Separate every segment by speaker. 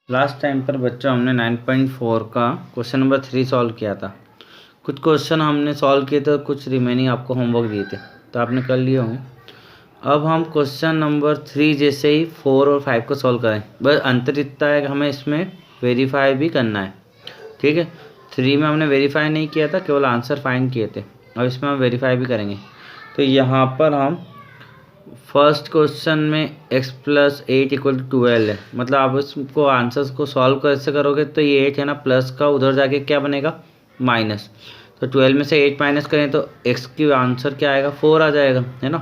Speaker 1: Last time पर बच्चों हमने 9.4 का क्वेश्चन नंबर 3 सॉल्व किया था। कुछ क्वेश्चन हमने सॉल्व किए थे, कुछ रिमेनिंग आपको होमवर्क दिए थे, तो आपने कर लिए होंगे। अब हम क्वेश्चन नंबर 3 जैसे ही 4 और 5 को सॉल्व करें, बस अंतर इतना है कि हमें इसमें वेरीफाई भी करना है। ठीक है, 3 में हमने वेरीफाई नहीं किया था, केवल आंसर फाइंड किए थे। अब इसमें हम वेरीफाई भी करेंगे। तो यहाँ पर हम फर्स्ट क्वेश्चन में x + 8 = 12 है, मतलब आप इसको आंसर्स को सॉल्व कैसे करोगे, तो ये 8 है ना, प्लस का उधर जाके क्या बनेगा, माइनस। तो 12 में से 8 माइनस करें तो x की आंसर क्या आएगा, 4 आ जाएगा, है ना।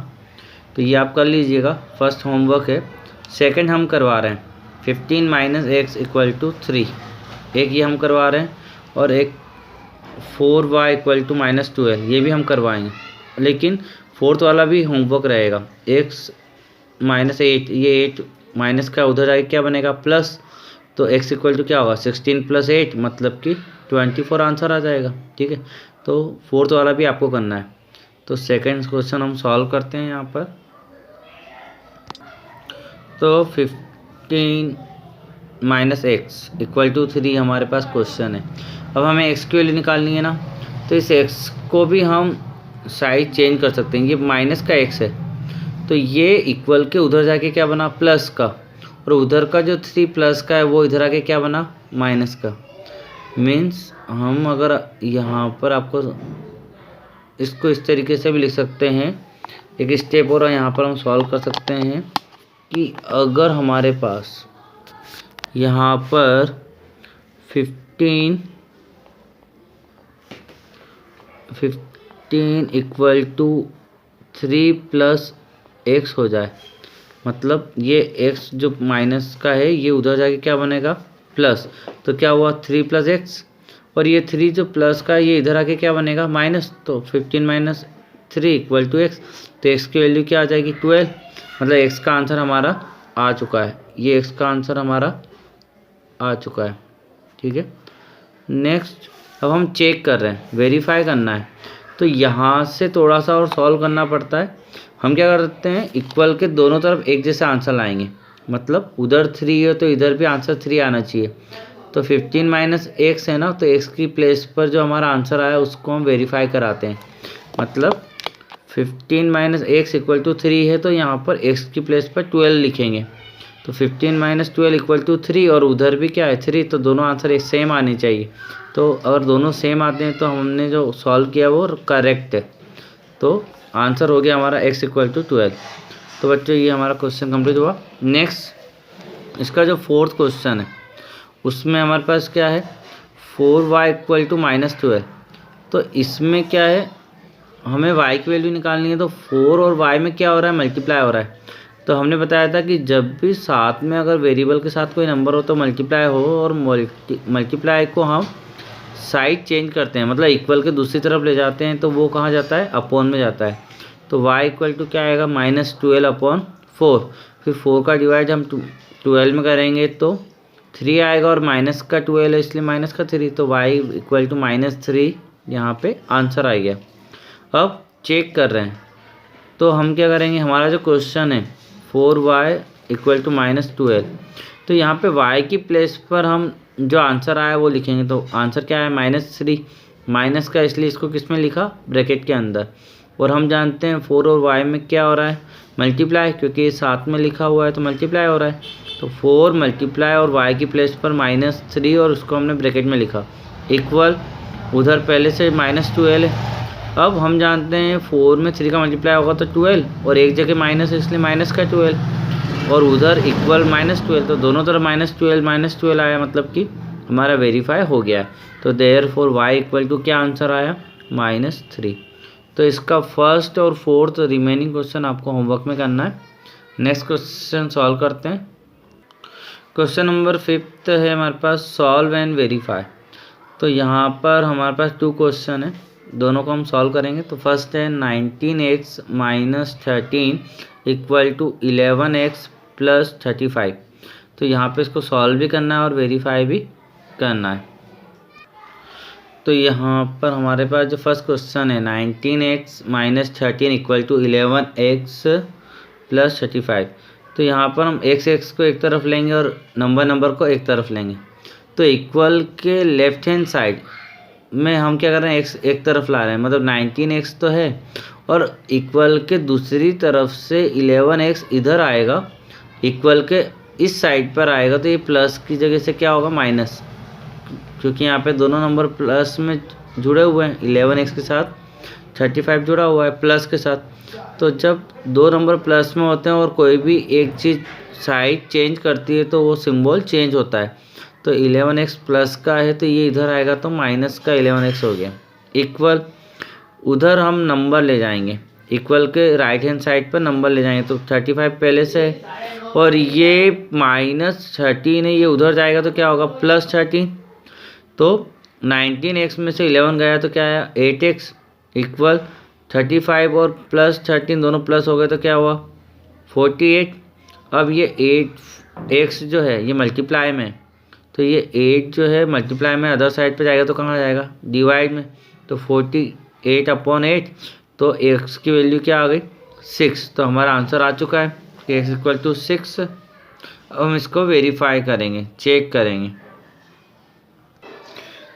Speaker 1: तो ये आप कर लीजिएगा, फर्स्ट होमवर्क है। सेकंड हम करवा रहे हैं 15 - x = 3, एक ये हम करवा रहे हैं, और एक 4y = -12 ये भी हम करवाएंगे। लेकिन फोर्थ वाला भी होमवर्क रहेगा। x - 8, ये 8 माइनस का उधर आगे क्या बनेगा, प्लस। तो x = क्या होगा, 16 + 8 मतलब कि 24 आंसर आ जाएगा। ठीक है, तो फोर्थ वाला भी आपको करना है। तो सेकंड क्वेश्चन हम सॉल्व करते हैं यहाँ पर। तो 15 - x = 3 हमारे पास क्वेश्चन है। अब हमें x की वैल्यू निकालनी है ना, तो इस x को भी हम साइड चेंज कर सकते हैं। ये माइनस का x है, तो ये इक्वल के उधर जाके क्या बना, प्लस का, और उधर का जो 3 प्लस का है वो इधर आके क्या बना, माइनस का। मीन्स हम अगर यहाँ पर आपको इसको इस तरीके से भी लिख सकते हैं, एक स्टेप और यहाँ पर हम सॉल्व कर सकते हैं कि अगर हमारे पास यहाँ पर 15 = 3 + x हो जाए, मतलब ये x जो माइनस का है ये उधर जाके क्या बनेगा, प्लस। तो क्या हुआ, 3 + x, और ये 3 जो प्लस का है ये इधर आके क्या बनेगा, माइनस। तो 15 - 3 = x, तो x की वैल्यू क्या आ जाएगी, 12। मतलब x का आंसर हमारा आ चुका है, ये x का आंसर हमारा आ चुका है। ठीक है, नेक्स्ट अब हम चेक कर रहे हैं, वेरीफाई करना है। तो यहाँ से थोड़ा सा और सॉल्व करना पड़ता है। हम क्या करते हैं, इक्वल के दोनों तरफ एक जैसे आंसर लाएंगे, मतलब उधर 3 है तो इधर भी आंसर 3 आना चाहिए। तो 15 - x है ना, तो x की प्लेस पर जो हमारा आंसर आया उसको हम वेरीफाई कराते हैं। मतलब 15 - x = 3 है, तो यहाँ पर x की प्लेस पर 12 लिखेंगे। तो 15 - 12 = 3, और उधर भी क्या है, 3, तो दोनों आंसर एक सेम आने चाहिए। तो अगर दोनों सेम आते हैं तो हमने जो सॉल्व किया वो करेक्ट है। तो आंसर हो गया हमारा x = 12। तो बच्चों ये हमारा क्वेश्चन कंप्लीट हुआ। नेक्स्ट इसका जो फोर्थ क्वेश्चन है उसमें हमारे पास क्या है, 4y = -12। तो इसमें क्या है, हमें y की वैल्यू निकालनी है। तो 4 और y में क्या हो रहा है, मल्टीप्लाई हो रहा है। तो हमने बताया था कि जब भी साथ में अगर वेरिएबल के साथ कोई नंबर हो तो मल्टीप्लाई हो, और मल्टीप्लाई को हम साइड चेंज करते हैं, मतलब इक्वल के दूसरी तरफ ले जाते हैं, तो वो कहाँ जाता है, अपोन में जाता है। तो y = क्या आएगा, -12/4। फिर 4 का डिवाइड हम 12 में करेंगे तो 3 आएगा, और माइनस का 12 है इसलिए माइनस का 3, तो y = -3 यहाँ पे आंसर आ गया। अब चेक कर रहे हैं, तो हम क्या करेंगे, हमारा जो क्वेश्चन है 4y = -12, तो यहाँ पे y की प्लेस पर हम जो आंसर आया वो लिखेंगे। तो आंसर क्या है, -3, माइनस का, इसलिए इसको किस में लिखा, ब्रैकेट के अंदर। और हम जानते हैं 4 और y में क्या हो रहा है, मल्टीप्लाई, क्योंकि ये साथ में लिखा हुआ है तो मल्टीप्लाई हो रहा है। तो 4 मल्टीप्लाई और y की प्लेस पर -3, और उसको हमने ब्रैकेट में लिखा, इक्वल, उधर पहले से -12 है। अब हम जानते हैं 4 में 3 का मल्टीप्लाई होगा तो 12, और एक जगह माइनस है इसलिए माइनस का 12, और उधर इक्वल -12, तो दोनों तरफ -12 आया, मतलब कि हमारा वेरीफाई हो गया है। तो देयरफॉर y = क्या आंसर आया, -3। तो इसका फर्स्ट और फोर्थ रिमेनिंग क्वेश्चन आपको होमवर्क में करना है। नेक्स्ट क्वेश्चन सॉल्व करते हैं। क्वेश्चन नंबर 5 है हमारे पास, सॉल्व एंड वेरीफाई। तो यहाँ पर हमारे पास 2 क्वेश्चन है, दोनों को हम सॉल्व करेंगे। तो फर्स्ट है 19x - 13 = 11x + 35। तो यहाँ पे इसको सॉल्व भी करना है और वेरीफाई भी करना है। तो यहाँ पर हमारे पास जो फर्स्ट क्वेश्चन है 19x - 13 = 11x + 35। तो यहाँ पर हम x को एक तरफ लेंगे और नंबर को एक तरफ लेंगे। तो इक्वल के लेफ्ट हैंड साइड में हम क्या कर रहे हैं, x एक तरफ ला रहे हैं, मतलब 19x तो है, और इक्वल के दूसरी तरफ से 11x इधर आएगा, इक्वल के इस साइड पर आएगा। तो ये प्लस की जगह से क्या होगा, माइनस, क्योंकि यहाँ पे दोनों नंबर प्लस में जुड़े हुए हैं। 11x के साथ 35 जुड़ा हुआ है प्लस के साथ। तो जब दो नंबर प्लस में होते हैं और कोई भी एक चीज़ साइड चेंज करती है तो वो सिंबल चेंज होता है। तो 11x प्लस का है तो ये इधर आएगा, तो माइनस का 11x हो गया। इक्वल उधर हम नंबर ले जाएंगे, इक्वल के राइट हैंड साइड पर नंबर ले जाएंगे। तो 35 पहले से है और ये -13 है, ये उधर जाएगा तो क्या होगा, +13। तो 19x में से 11 गया तो क्या आया, 8x इक्वल 35 और +13 दोनों प्लस हो गए तो क्या हुआ, 48। अब ये 8x जो है ये मल्टीप्लाई में, तो ये 8 जो है मल्टीप्लाई में अदर साइड पे जाएगा तो कहाँ जाएगा, डिवाइड में। तो 48/8, तो x की वैल्यू क्या आ गई, 6। तो हमारा आंसर आ चुका है कि x = 6। अब हम इसको वेरीफाई करेंगे, चेक करेंगे।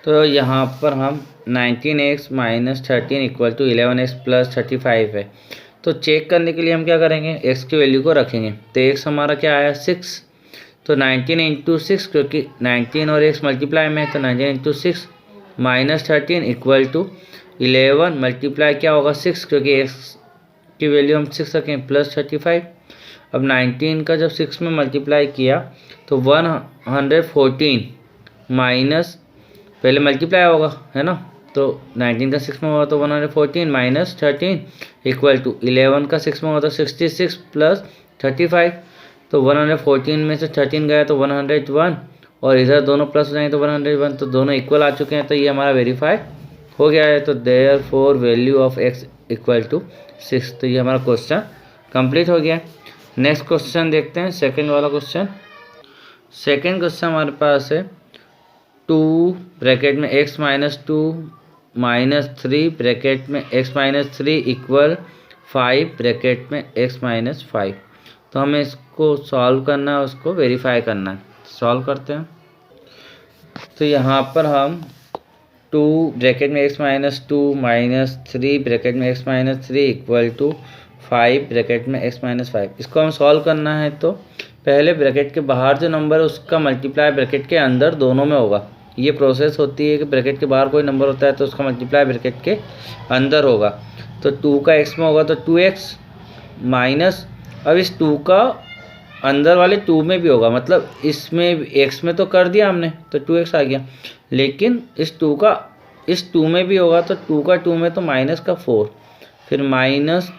Speaker 1: तो यहाँ पर हम 19x - 13 = 11x + 35 है। तो चेक करने के लिए हम क्या करेंगे, x की वैल्यू को रखेंगे। तो x हमारा क्या आया, 6। तो 19 × 6, क्योंकि 19 और x मल्टीप्लाई में है, तो 19 × 6 - 13 = 11 मल्टीप्लाई क्या होगा, 6, क्योंकि x की वैल्यू हम 6 रखें, +35। अब 19 का जब 6 में मल्टीप्लाई किया तो 114 माइनस, पहले मल्टीप्लाई होगा है ना, तो 19 का 6 में होगा तो 114 - 13 = 11 का 6 में होगा तो 66 + 35। तो 114 में से 13 गया तो 101, और इधर दोनों प्लस हो जाएंगे तो 101, तो दोनों इक्वल आ चुके हैं। तो ये हमारा वेरीफाई हो गया है। तो देयरफॉर वैल्यू ऑफ x = 6। तो ये हमारा क्वेश्चन कंप्लीट हो गया। नेक्स्ट क्वेश्चन देखते हैं, सेकंड वाला क्वेश्चन। सेकंड क्वेश्चन हमारे पास है 2 ब्रैकेट में x - 2 - 3 ब्रैकेट में x - 3 = 5 ब्रैकेट में x - 5। तो हमें इसको सॉल्व करना है, उसको वेरीफाई करना है। सॉल्व करते हैं। तो यहाँ पर हम 2 ब्रैकेट में x - 2 - 3 ब्रैकेट में x - 3 = 5 ब्रैकेट में x - 5, इसको हम सॉल्व करना है। तो पहले ब्रैकेट के बाहर जो नंबर है उसका मल्टीप्लाई ब्रैकेट के अंदर दोनों में होगा। ये प्रोसेस होती है कि ब्रैकेट के बाहर कोई नंबर होता है तो उसका मल्टीप्लाई ब्रैकेट के अंदर होगा। तो 2 का x में होगा तो 2x माइनस, अब इस 2 का अंदर वाले 2 में भी होगा, मतलब इसमें x में तो कर दिया हमने तो 2x आ गया, लेकिन इस 2 का इस 2 में भी होगा तो 2 का 2 में तो माइनस का 4, फिर माइनस,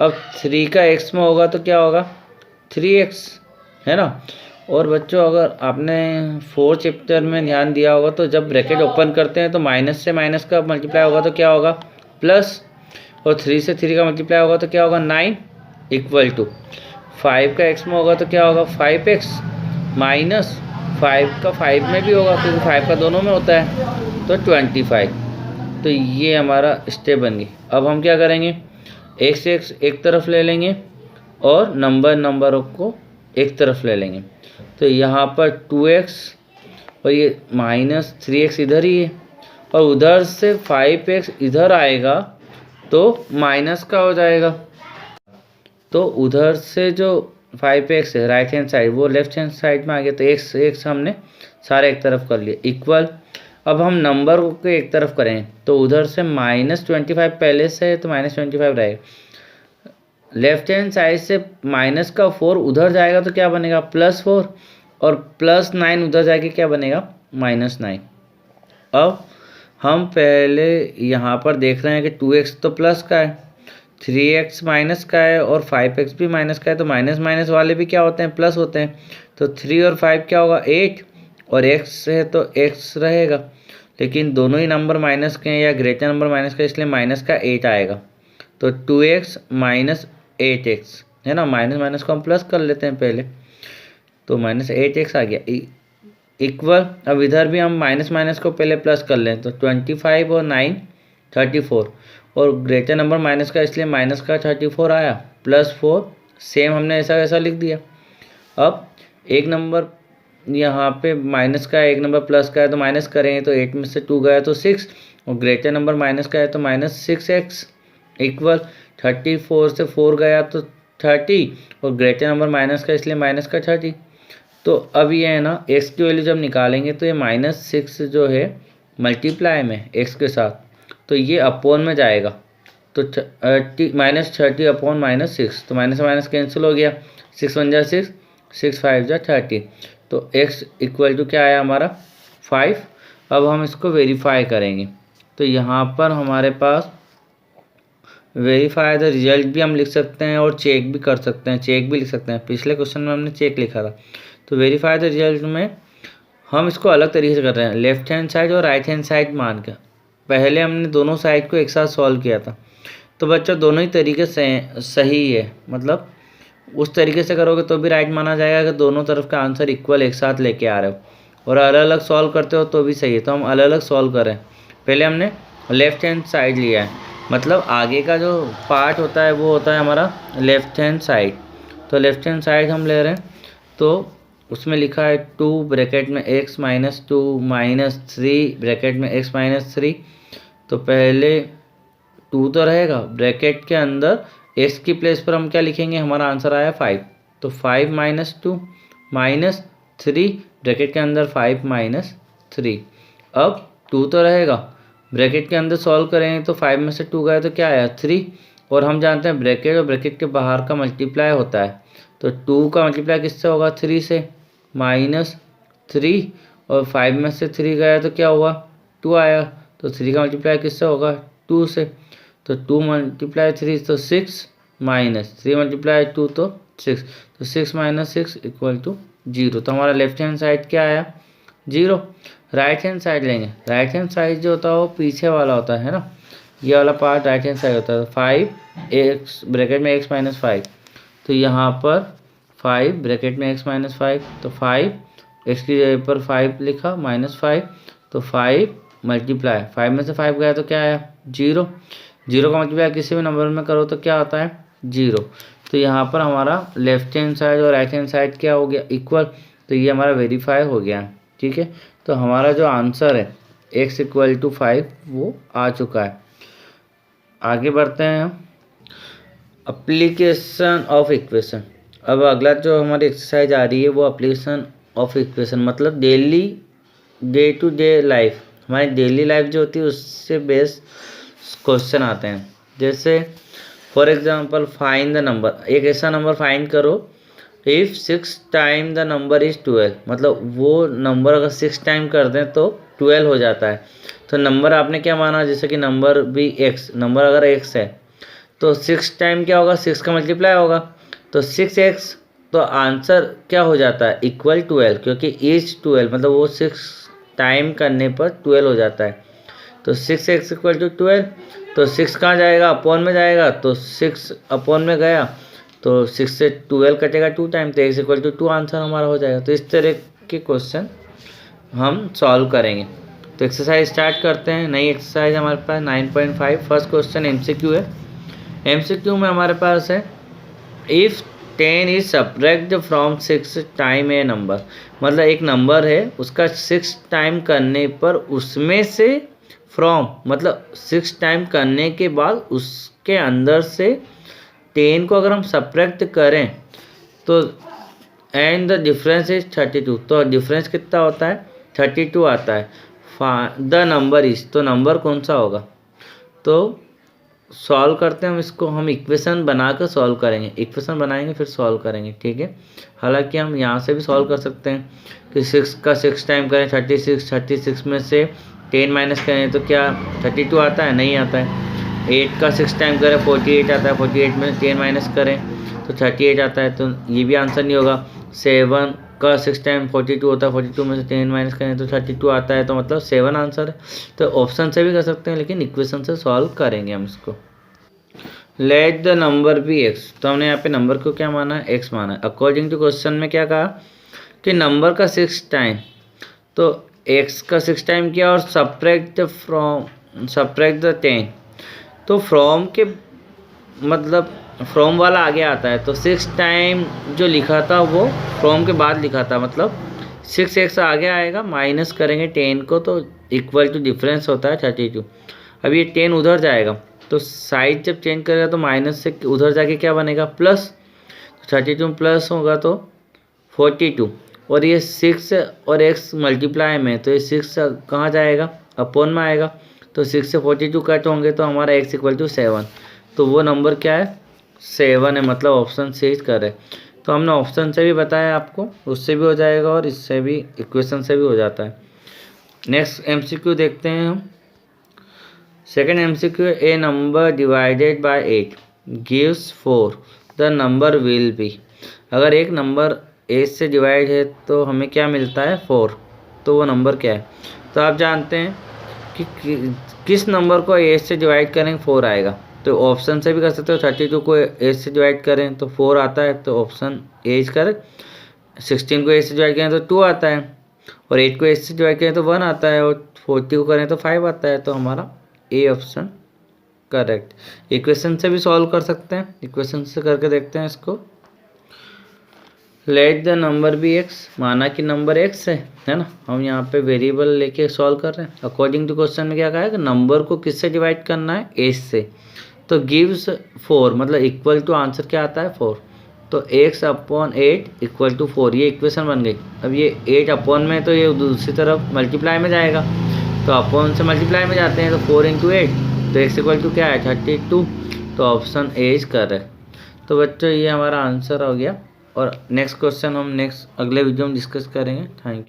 Speaker 1: अब 3 का x में होगा तो क्या होगा, 3x है ना। और बच्चों अगर आपने 4 चैप्टर में ध्यान दिया होगा तो जब ब्रैकेट ओपन करते हैं तो माइनस से माइनस का मल्टीप्लाई होगा तो क्या होगा, प्लस, और 3 से 3 का मल्टीप्लाई होगा तो क्या होगा, 9 = 5 का x में होगा तो क्या होगा, 5x माइनस 5 का 5 में भी होगा क्योंकि 5 का दोनों में होता है तो 25। तो ये हमारा स्टेप बन गई। अब हम क्या करेंगे, x एक तरफ ले लेंगे और नंबरों को एक तरफ ले लेंगे। तो यहाँ पर 2x और ये -3x इधर ही है, और उधर से 5x इधर आएगा तो माइनस का हो जाएगा। तो उधर से जो 5x है राइट हैंड साइड वो लेफ्ट हैंड साइड में आ गया, तो x हमने सारे एक तरफ कर लिए इक्वल। अब हम नंबर को एक तरफ करें तो उधर से -25 पहले से है तो -25 रहेगा, लेफ्ट हैंड साइड से माइनस का 4 उधर जाएगा तो क्या बनेगा, +4, और +9 उधर जाके क्या बनेगा, -9। अब हम पहले यहाँ पर देख रहे हैं कि 2x तो प्लस का है, 3x माइनस का है और 5x भी माइनस का है, तो माइनस माइनस वाले भी क्या होते हैं, प्लस होते हैं। तो 3 और 5 क्या होगा, 8, और x है तो x रहेगा, लेकिन दोनों ही नंबर माइनस के हैं या ग्रेटर नंबर माइनस का, इसलिए माइनस का 8 आएगा। तो 2x - 8x है ना, माइनस माइनस को हम प्लस कर लेते हैं पहले, तो -8x आ गया इक्वल। अब इधर भी हम माइनस माइनस को पहले प्लस कर लें तो 25 और 9 34, और ग्रेटर नंबर माइनस का इसलिए माइनस का 34 आया, +4 सेम हमने ऐसा वैसा लिख दिया। अब एक नंबर यहाँ पे माइनस का है, एक नंबर प्लस का है, तो माइनस करेंगे तो 8 में से 2 गया तो 6, और ग्रेटर नंबर माइनस का है तो -6x इक्वल 34 से 4 गया तो 30, और ग्रेटर नंबर माइनस का इसलिए माइनस का 30। तो अब ये है ना, x की वैल्यू जब निकालेंगे तो ये -6 जो है मल्टीप्लाई में x के साथ, तो ये अपोन में जाएगा, तो -30 अपॉन -6, तो माइनस माइनस कैंसिल हो गया, 6 1 जा 6, 6 5 जा 30, तो x इक्वल टू क्या आया हमारा 5। अब हम इसको वेरीफाई करेंगे, तो यहाँ पर हमारे पास वेरीफाई द रिजल्ट भी हम लिख सकते हैं और चेक भी कर सकते हैं, चेक भी लिख सकते हैं। पिछले क्वेश्चन में हमने चेक लिखा था, तो वेरीफाई द रिजल्ट में हम इसको अलग तरीके से कर रहे हैं, लेफ्ट हैंड साइड और राइट हैंड साइड मान के। पहले हमने दोनों साइड को एक साथ सॉल्व किया था, तो बच्चों दोनों ही तरीके से सही है, मतलब उस तरीके से करोगे तो भी राइट माना जाएगा कि दोनों तरफ का आंसर इक्वल एक साथ लेके आ रहे हो, और अलग अलग सॉल्व करते हो तो भी सही है। तो हम अलग अलग सॉल्व करें, पहले हमने लेफ्ट हैंड साइड लिया है, मतलब आगे का जो पार्ट होता है वो होता है हमारा लेफ्ट हैंड साइड, तो लेफ्ट हैंड साइड हम ले रहे हैं, तो उसमें लिखा है 2 ब्रैकेट में x - 2 -3 ब्रैकेट में x - 3, तो पहले 2 तो रहेगा, ब्रैकेट के अंदर x की प्लेस पर हम क्या लिखेंगे, हमारा आंसर आया 5, तो 5 - 2 -3 ब्रैकेट के अंदर 5 - 3, अब 2 तो रहेगा, ब्रैकेट के अंदर सॉल्व करेंगे तो 5 में से 2 गया तो क्या आया 3, और हम जानते हैं ब्रैकेट और ब्रैकेट के बाहर का मल्टीप्लाई होता है, तो 2 का मल्टीप्लाई किससे होगा 3 से, -3, और 5 में से 3 गया तो क्या हुआ 2 आया, तो 3 का मल्टीप्लाई किससे होगा 2 से, तो 2 × 3 तो 6, -3 × 2 तो 6, तो 6 - 6 = 0, तो हमारा लेफ्ट हैंड साइड क्या आया 0। राइट हैंड साइड लेंगे, राइट हैंड साइड जो होता है वो पीछे वाला होता है ना, ये वाला पार्ट राइट हैंड साइड होता है, 5x ब्रैकेट में x - 5, तो यहाँ पर 5 ब्रैकेट में x - 5, तो 5 x की जगह पर 5 लिखा -5, तो 5 मल्टीप्लाई 5 में से 5 गया तो क्या आया 0, 0 का मल्टीप्लाई किसी भी नंबर में करो तो क्या आता है 0, तो यहाँ पर हमारा लेफ्ट हैंड साइड और राइट हैंड साइड क्या हो गया इक्वल, तो ये हमारा वेरीफाई हो गया, ठीक है। तो हमारा जो आंसर है x = 5 वो आ चुका है। आगे बढ़ते हैं हम, एप्लीकेशन ऑफ इक्वेशन। अब अगला जो हमारी एक्सरसाइज आ रही है वो एप्लीकेशन ऑफ इक्वेशन, मतलब डे टू डे लाइफ, हमारी डेली लाइफ जो होती है उससे बेस्ड क्वेश्चन आते हैं। जैसे for example find the number, एक ऐसा नंबर फाइंड करो if 6 time the number is 12, मतलब वो नंबर अगर 6 टाइम कर दें तो 12 हो जाता है। तो नंबर आपने क्या माना, जैसे कि नंबर भी x, नंबर अगर x है तो 6 टाइम क्या होगा 6 का मल्टीप्लाई होगा, तो 6x, तो आंसर क्या हो जाता है इक्वल 12, क्योंकि इज 12 मतलब वो 6 टाइम करने पर 12 हो जाता है, तो 6x = 12, तो 6 कहाँ जाएगा अपॉन में जाएगा, तो 6 अपॉन में गया तो 6 से 12 कटेगा 2 टाइम, तो x = 2 आंसर हमारा हो जाएगा। तो इस तरह के क्वेश्चन हम सॉल्व करेंगे। तो एक्सरसाइज स्टार्ट करते हैं। नई एक्सरसाइज हमारे पास 9.5, फर्स्ट क्वेश्चन MCQ है। MCQ में हमारे पास है if 10 is subtract from 6 time A number, मतलब एक नंबर है उसका 6 टाइम करने पर उसमें से फ्रॉम मतलब 6 टाइम करने के बाद उसके अंदर से 10 को अगर हम सब्ट्रैक्ट करें तो एंड द डिफरेंस इज 32, तो डिफरेंस कितना होता है 32 आता है। द नंबर इज, तो नंबर कौन सा होगा, तो सॉल्व करते हैं हम इसको, हम इक्वेशन बनाकर सॉल्व करेंगे, इक्वेशन बनाएंगे फिर सॉल्व करेंगे, ठीक है। हालांकि हम यहाँ से भी सॉल्व कर सकते हैं कि 6 का 6 टाइम करें 36, 36 में से 10 माइनस करें तो क्या 32 आता है, नहीं आता है। 8 का 6 टाइम करें 48 आता है, 48 में 10 माइनस करें तो 38 आता है, तो ये भी आंसर नहीं होगा। 7 का 6 टाइम 42 होता है, 42 में से 10 माइनस करें तो 32 आता है, तो मतलब 7 आंसर है। तो ऑप्शन से भी कर सकते हैं लेकिन इक्वेशन से सॉल्व करेंगे हम इसको। Let the number be x, तो हमने यहाँ पे नंबर को क्या माना है x माना है। अकॉर्डिंग टू क्वेश्चन में क्या कहा कि नंबर का 6 टाइम, तो x का 6 टाइम किया और सब्ट्रैक्ट द 10, तो फ्रॉम के मतलब फ्रॉम वाला आगे आता है, तो 6 टाइम जो लिखा था वो फ्रॉम के बाद लिखा था, मतलब 6x आगे आएगा, माइनस करेंगे 10 को तो इक्वल टू डिफरेंस होता है 32। अब ये 10 उधर जाएगा तो साइड जब चेंज करेगा तो माइनस से उधर जाके क्या बनेगा, प्लस। 32 प्लस होगा तो 42, और ये 6 और x मल्टीप्लाई में, तो ये 6 कहाँ जाएगा, अपॉन में आएगा, तो 6 से 42 कट होंगे तो हमारा x इक्वल टू 7, तो वो नंबर क्या है, 7 है, मतलब ऑप्शन से ही करे। तो हमने ऑप्शन से भी बताया आपको, उससे भी हो जाएगा और इससे भी, इक्वेशन से भी हो जाता है। नेक्स्ट एमसीक्यू देखते हैं हम। Second MCQ, A number divided by 8 gives 4, the number will be. अगर एक नंबर 8 से डिवाइड है तो हमें क्या मिलता है, 4, तो वो नंबर क्या है। तो आप जानते हैं कि किस नंबर को 8 से डिवाइड करेंगे 4 आएगा, तो ऑप्शन से भी कर सकते हो। 32 को 8 से डिवाइड करें तो 4 आता है, तो ऑप्शन एज कर। 16 को 8 से डिवाइड करें तो 2 आता है, और 8 को 8 से डिवाइड करें तो 1 आता है, और 40 को करें तो 5 आता है, तो हमारा ए ऑप्शन करेक्ट। इक्वेशन से भी सॉल्व कर सकते हैं, इक्वेशन से करके देखते हैं इसको। Let the number be x, माना कि नंबर एक्स है ना, हम यहाँ पे वेरिएबल लेके सॉल्व कर रहे हैं। अकॉर्डिंग टू क्वेश्चन में क्या कहा है कि नंबर को किससे डिवाइड करना है, 8 से, तो गिव्स 4, मतलब इक्वल टू आंसर क्या आता है 4, तो x अपॉन 8 इक्वल टू 4, ये इक्वेशन बन गई। अब ये 8 अपॉन में तो ये दूसरी तरफ मल्टीप्लाई में जाएगा, तो अपॉन से मल्टीप्लाई में जाते हैं, तो 4 इंटू 8, तो x इक्वल टू क्या है 32, तो ऑप्शन ए इज करेक्ट। तो बच्चों ये हमारा आंसर हो गया, और नेक्स्ट क्वेश्चन हम नेक्स्ट अगले वीडियो में डिस्कस करेंगे। Thank you.